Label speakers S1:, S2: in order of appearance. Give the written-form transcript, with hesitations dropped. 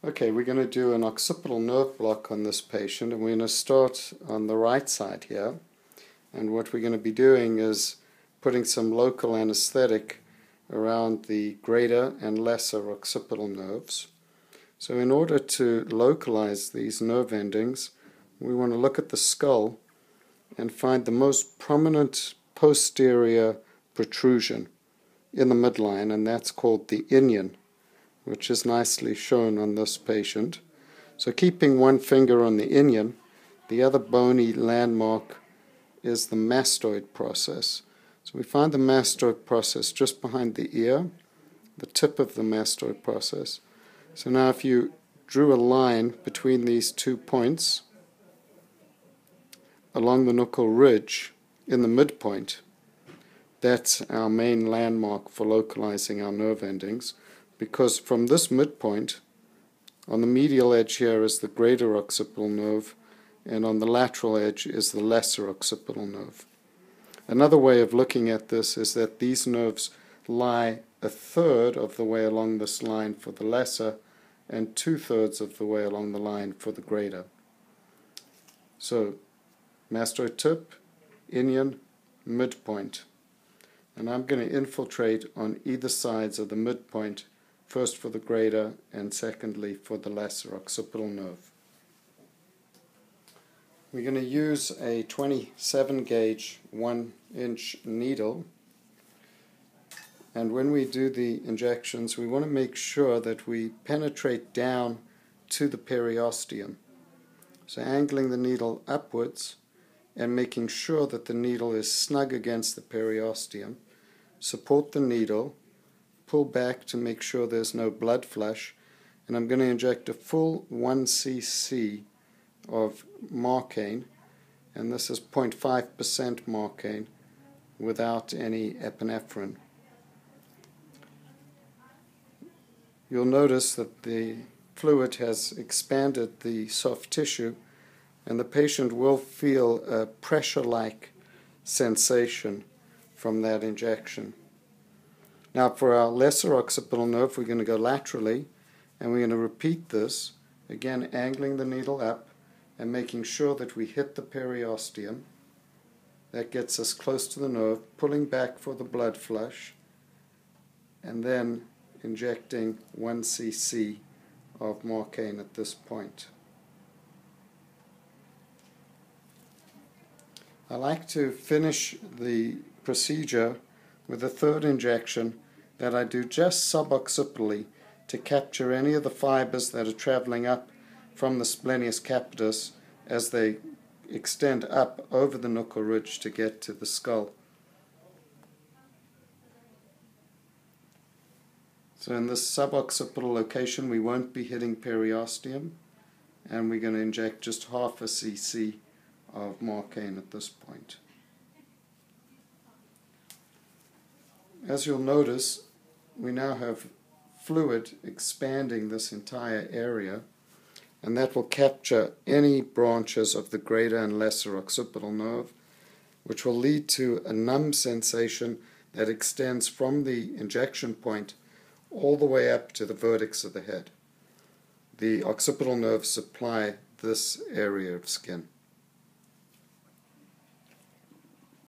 S1: Okay, we're going to do an occipital nerve block on this patient, and we're going to start on the right side here. And what we're going to be doing is putting some local anesthetic around the greater and lesser occipital nerves. So in order to localize these nerve endings, we want to look at the skull and find the most prominent posterior protrusion in the midline, and that's called the inion, which is nicely shown on this patient. So keeping one finger on the inion, the other bony landmark is the mastoid process. So we find the mastoid process just behind the ear, the tip of the mastoid process. So now if you drew a line between these 2 points along the nuchal ridge in the midpoint, that's our main landmark for localizing our nerve endings, because from this midpoint, on the medial edge here is the greater occipital nerve, and on the lateral edge is the lesser occipital nerve. Another way of looking at this is that these nerves lie 1/3 of the way along this line for the lesser and 2/3 of the way along the line for the greater. So, mastoid tip, inion, midpoint. And I'm going to infiltrate on either sides of the midpoint, first for the greater and secondly for the lesser occipital nerve. We're going to use a 27 gauge 1-inch needle, and when we do the injections we want to make sure that we penetrate down to the periosteum. So angling the needle upwards and making sure that the needle is snug against the periosteum. Support the needle, pull back to make sure there's no blood flush, and I'm going to inject a full 1 cc of Marcaine, and this is 0.5% Marcaine without any epinephrine. You'll notice that the fluid has expanded the soft tissue, and the patient will feel a pressure-like sensation from that injection. Now for our lesser occipital nerve, we're going to go laterally, and we're going to repeat this, again angling the needle up and making sure that we hit the periosteum. That gets us close to the nerve, pulling back for the blood flush, and then injecting 1 cc of Marcaine at this point. I like to finish the procedure with a 3rd injection that I do just suboccipitally to capture any of the fibers that are traveling up from the splenius capitis as they extend up over the nuchal ridge to get to the skull. So in this suboccipital location we won't be hitting periosteum, and we're going to inject just 0.5 cc of Marcaine at this point. As you'll notice, we now have fluid expanding this entire area, and that will capture any branches of the greater and lesser occipital nerve, which will lead to a numb sensation that extends from the injection point all the way up to the vertex of the head. The occipital nerves supply this area of skin.